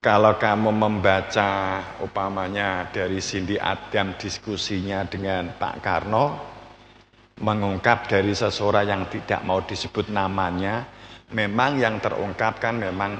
Kalau kamu membaca upamanya dari Cindy Adam diskusinya dengan Pak Karno, mengungkap dari seseorang yang tidak mau disebut namanya, memang yang terungkapkan memang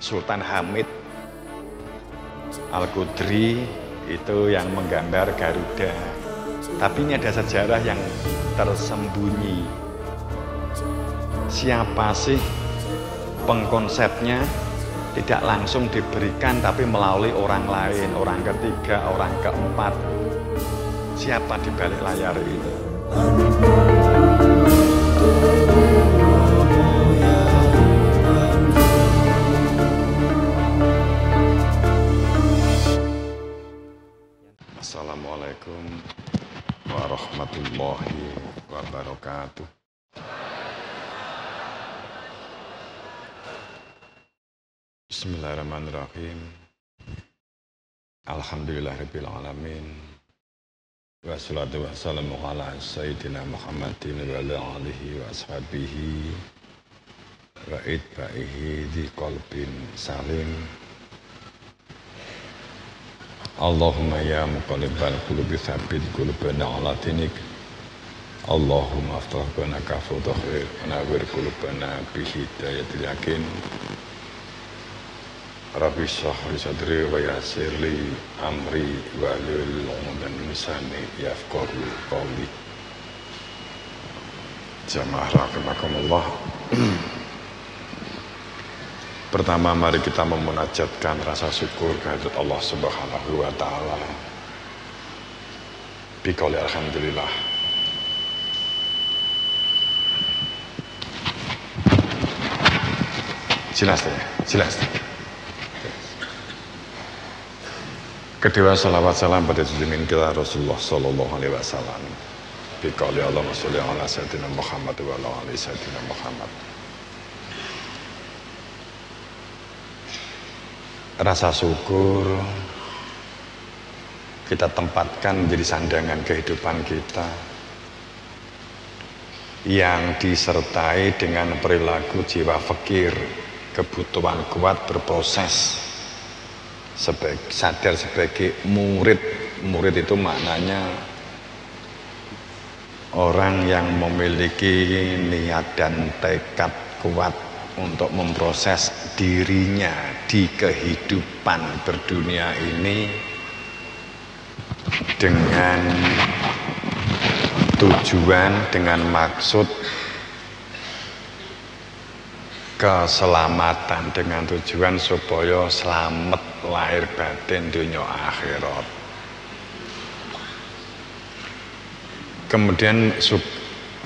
Sultan Hamid Al-Qudri itu yang menggambar Garuda. Tapi ini ada sejarah yang tersembunyi. Siapa sih pengkonsepnya? Tidak langsung diberikan tapi melalui orang lain, orang ketiga, orang keempat. Siapa di balik layar ini? Assalamualaikum warahmatullahi wabarakatuh. Bismillahirrahmanirrahim. Alhamdulillahirabbil alamin. Wassalatu wassalamu ala sayyidina Muhammadin wa ala alihi wa ashabihi wa itba'ihi di qalbin salim. Allahumma ya muqallibal qulubi tsabbit qulubana ala dinik. Allahumma aftah lana kafuta khair wa nawwir qulubana bi hidayatil yakin. Rabbi shrah li sadri wa yassir li amri wa hlul 'uqdatam min lisani yafqahu qawli. Jamaah rahimakumullah. Pertama mari kita memunajatkan rasa syukur kehadirat Allah Subhanahu wa taala. Biqauli alhamdulillah. Jelas ya? Jelas. Kedua salawat salam pada junjungan kita Rasulullah sallallahu alaihi wasallam. Biqauli Allahumma sholli ala sayyidina Muhammad wa ala ali sayyidina Muhammad. Rasa syukur kita tempatkan menjadi sandangan kehidupan kita yang disertai dengan perilaku jiwa fakir, kebutuhan kuat berproses, sadar sebagai murid. Murid itu maknanya orang yang memiliki niat dan tekad kuat untuk memproses dirinya di kehidupan berdunia ini dengan tujuan, dengan maksud keselamatan, dengan tujuan supaya selamat lahir batin dunia akhirat. Kemudian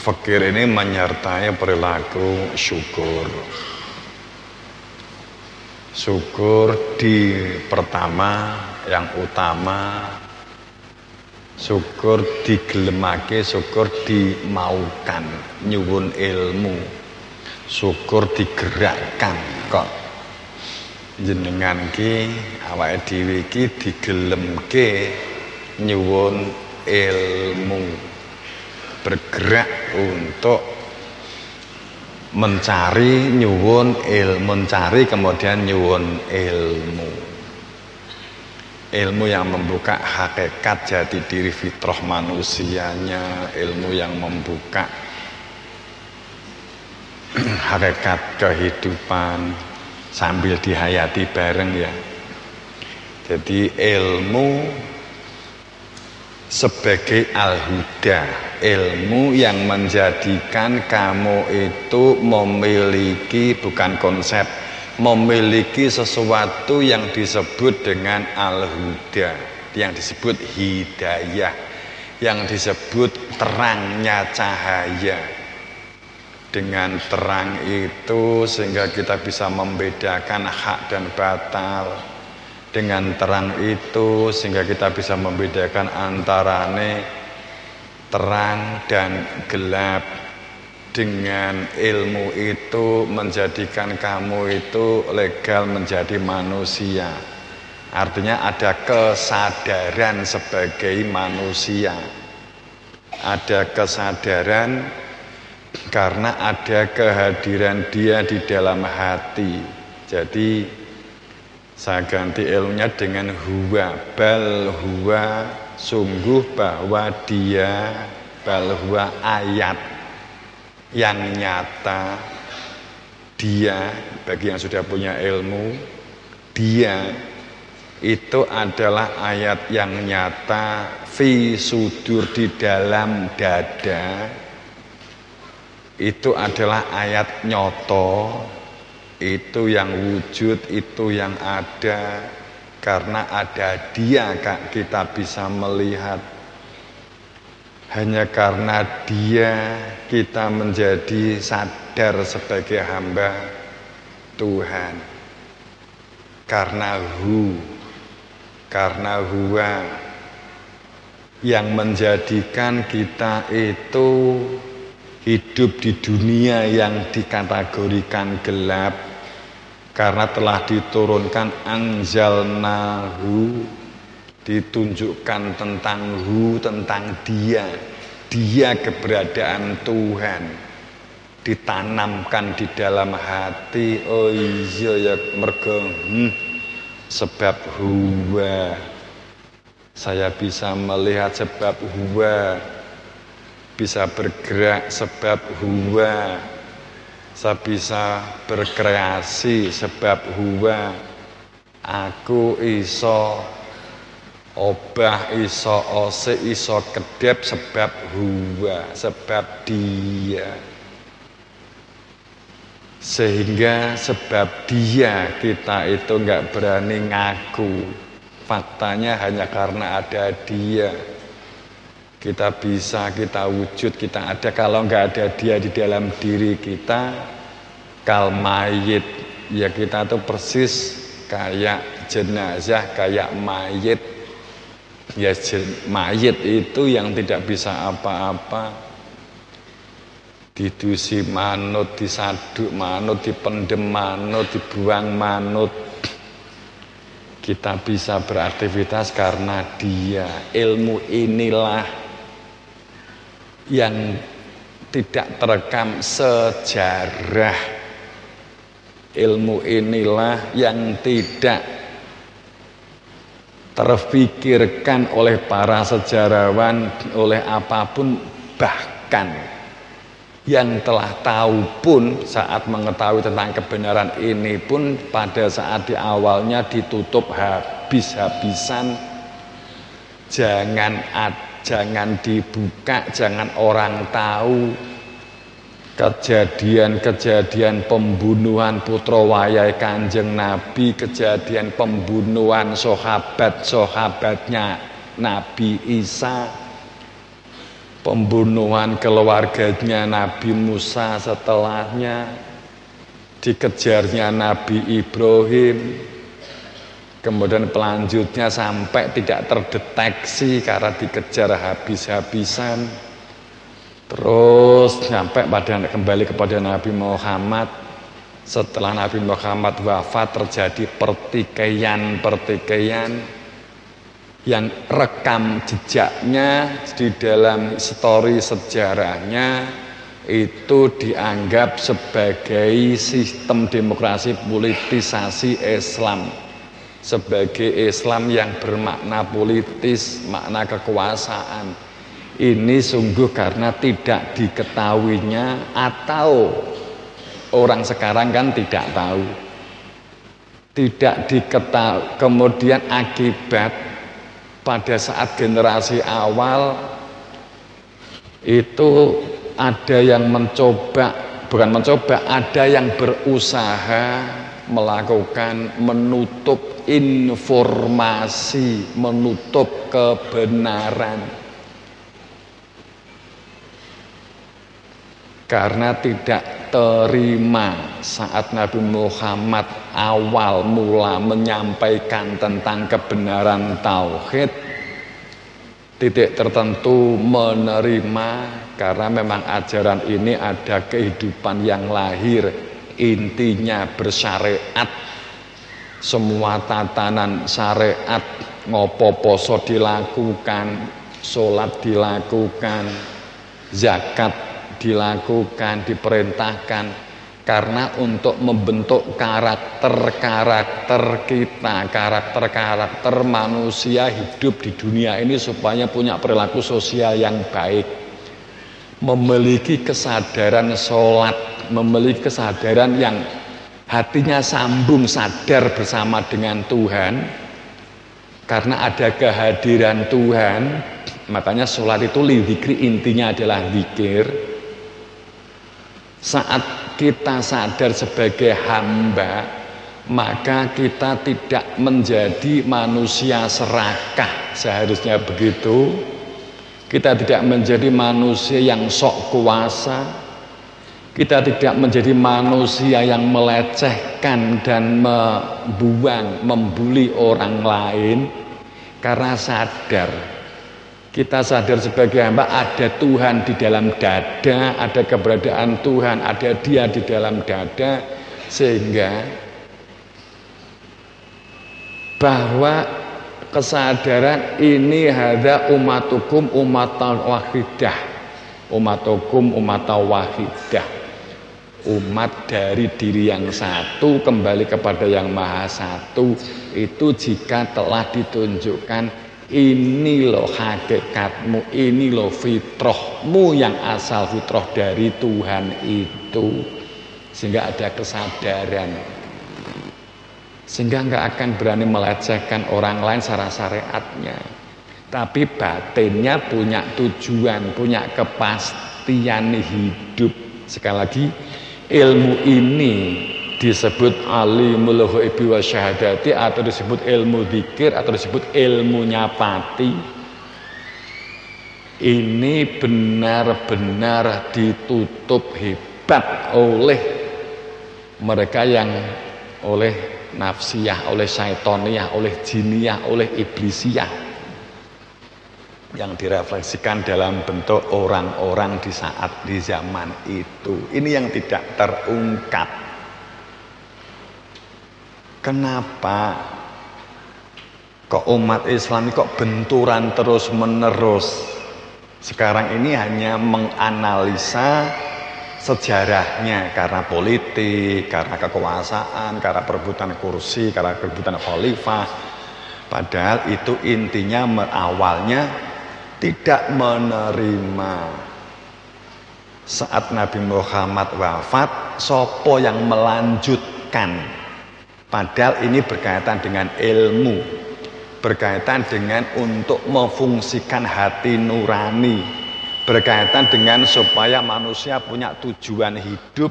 fakir ini menyertai perilaku syukur. Syukur di pertama yang utama, syukur digelemake, syukur dimaukan, nyuwun ilmu, syukur digerakkan kok. Jenengan ki awake dhewe ki digelemke nyuwun ilmu, bergerak untuk mencari nyuwun ilmu, mencari kemudian nyuwun ilmu. Ilmu yang membuka hakikat jati diri fitrah manusianya, ilmu yang membuka hakikat kehidupan sambil dihayati bareng ya. Jadi ilmu sebagai al-huda, ilmu yang menjadikan kamu itu memiliki, bukan konsep, memiliki sesuatu yang disebut dengan al-huda, yang disebut hidayah, yang disebut terangnya cahaya. Dengan terang itu sehingga kita bisa membedakan hak dan batal. Dengan terang itu sehingga kita bisa membedakan antarane terang dan gelap. Dengan ilmu itu menjadikan kamu itu legal menjadi manusia. Artinya ada kesadaran sebagai manusia. Ada kesadaran karena ada kehadiran Dia di dalam hati. Jadi Saya ganti ilmunya dengan huwa, bal huwa, sungguh bahwa dia, bal huwa ayat yang nyata. Dia, bagi yang sudah punya ilmu, dia itu adalah ayat yang nyata fi sudur, di dalam dada. Itu adalah ayat nyoto, itu yang wujud, itu yang ada. Karena ada dia kita bisa melihat. Hanya karena dia kita menjadi sadar sebagai hamba Tuhan. Karena karena huwa yang menjadikan kita itu hidup di dunia yang dikategorikan gelap, karena telah diturunkan anzalnahu, ditunjukkan tentang tentang dia keberadaan Tuhan, ditanamkan di dalam hati. Oh iya ya, mergo sebab huwa saya bisa melihat, sebab huwa bisa bergerak, sebab huwa saya bisa berkreasi, sebab huwa aku iso obah, iso ose, iso kedep, sebab huwa, sebab dia. Sehingga sebab dia kita itu nggak berani ngaku. Faktanya hanya karena ada dia kita bisa, kita wujud, kita ada. Kalau nggak ada dia di dalam diri kita, kal mayit, ya kita tuh persis kayak jenazah, kayak mayit. Ya mayit itu yang tidak bisa apa-apa, didusi manut, disaduk manut, dipendem manut, dibuang manut. Kita bisa beraktivitas karena dia. Ilmu inilah yang tidak terekam sejarah. Ilmu inilah yang tidak terfikirkan oleh para sejarawan, oleh apapun. Bahkan yang telah tahu pun saat mengetahui tentang kebenaran ini pun pada saat di awalnya ditutup habis-habisan. Jangan dibuka, jangan orang tahu kejadian-kejadian pembunuhan putra wayai Kanjeng Nabi, kejadian pembunuhan sahabat-sahabatnya Nabi Isa, pembunuhan keluarganya Nabi Musa setelahnya, dikejarnya Nabi Ibrahim, kemudian pelanjutnya sampai tidak terdeteksi karena dikejar habis-habisan. Terus sampai kembali kepada Nabi Muhammad. Setelah Nabi Muhammad wafat terjadi pertikaian yang rekam jejaknya di dalam histori sejarahnya itu dianggap sebagai sistem demokrasi politisasi Islam, sebagai Islam yang bermakna politis, makna kekuasaan. Ini sungguh karena tidak diketahuinya, atau orang sekarang kan tidak tahu, tidak diketahui. Kemudian akibat pada saat generasi awal itu ada yang ada yang berusaha melakukan menutup informasi, menutup kebenaran. Karena tidak terima saat Nabi Muhammad awal mula menyampaikan tentang kebenaran tauhid, titik tertentu menerima karena memang ajaran ini ada kehidupan yang lahir, intinya bersyariat, semua tatanan syariat, ngopo poso dilakukan, sholat dilakukan, zakat dilakukan, diperintahkan. Karena untuk membentuk karakter-karakter kita, karakter-karakter manusia hidup di dunia ini supaya punya perilaku sosial yang baik, memiliki kesadaran sholat, memiliki kesadaran yang hatinya sambung sadar bersama dengan Tuhan, karena ada kehadiran Tuhan. Makanya sholat itu lidzikri, intinya adalah zikir. Saat kita sadar sebagai hamba, maka kita tidak menjadi manusia serakah, seharusnya begitu. Kita tidak menjadi manusia yang sok kuasa. Kita tidak menjadi manusia yang melecehkan dan membuli orang lain, karena sadar. Kita sadar sebagai hamba ada Tuhan di dalam dada, ada keberadaan Tuhan, ada Dia di dalam dada, sehingga bahwa kesadaran ini hadza ummatukum ummatan wahidah, ummatukum ummatan wahidah, umat dari diri yang satu kembali kepada yang maha satu. Itu jika telah ditunjukkan ini loh hakikatmu, ini loh fitrahmu yang asal fitrah dari Tuhan itu, sehingga ada kesadaran, sehingga nggak akan berani melecehkan orang lain secara syariatnya, tapi batinnya punya tujuan, punya kepastian hidup. Sekali lagi, ilmu ini disebut alimul ghaibi wa syahadati, atau disebut ilmu zikir, atau disebut ilmu nyapati. Ini benar-benar ditutup hebat oleh mereka yang oleh nafsiyah, oleh syaitoniyah, oleh jiniyah, oleh iblisiyah, yang direfleksikan dalam bentuk orang-orang di saat di zaman itu. Ini yang tidak terungkap. Kenapa kok umat Islam kok benturan terus menerus? Sekarang ini hanya menganalisa sejarahnya, karena politik, karena kekuasaan, karena perebutan kursi, karena perebutan khalifah. Padahal itu intinya awalnya tidak menerima. Saat Nabi Muhammad wafat, sopo yang melanjutkan? Padahal ini berkaitan dengan ilmu, berkaitan dengan untuk memfungsikan hati nurani, berkaitan dengan supaya manusia punya tujuan hidup,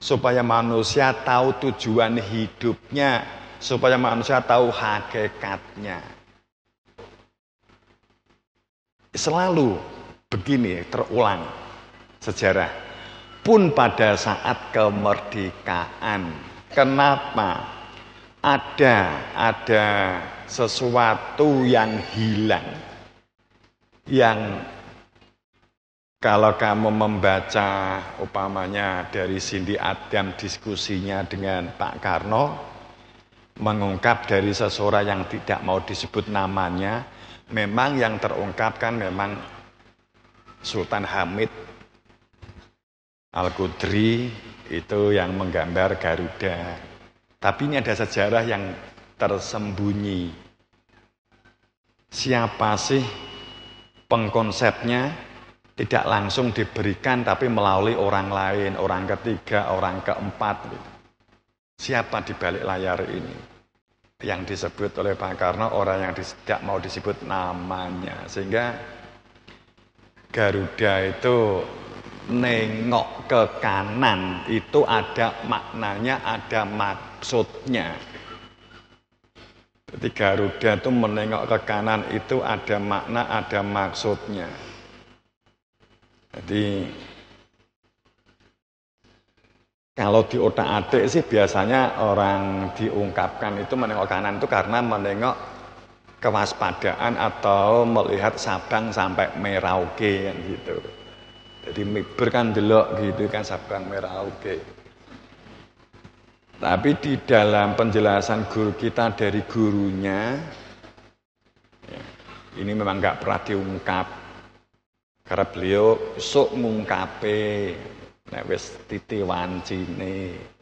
supaya manusia tahu tujuan hidupnya, supaya manusia tahu hakikatnya. Selalu begini terulang sejarah, pun pada saat kemerdekaan. Kenapa? Ada sesuatu yang hilang, yang kalau kamu membaca umpamanya dari Cindy Adam diskusinya dengan Pak Karno, mengungkap dari seseorang yang tidak mau disebut namanya, memang yang terungkapkan memang Sultan Hamid Al-Qudri itu yang menggambar Garuda. Tapi ini ada sejarah yang tersembunyi. Siapa sih pengkonsepnya? Tidak langsung diberikan, tapi melalui orang lain, orang ketiga, orang keempat. Siapa di balik layar ini? Yang disebut oleh Pak Karno orang yang tidak mau disebut namanya. Sehingga Garuda itu nengok ke kanan, itu ada maknanya, ada maksudnya. Jadi Garuda itu menengok ke kanan itu ada makna, ada maksudnya. Jadi kalau di otak-atik sih biasanya orang diungkapkan itu menengok kanan itu karena menengok kewaspadaan atau melihat Sabang sampai Merauke kan gitu. Jadi miber kan delok gitu kan Sabang Merauke. Tapi di dalam penjelasan guru kita dari gurunya, ya, ini memang nggak pernah diungkap. Karena beliau sok ngungkape, nek wis titi wancine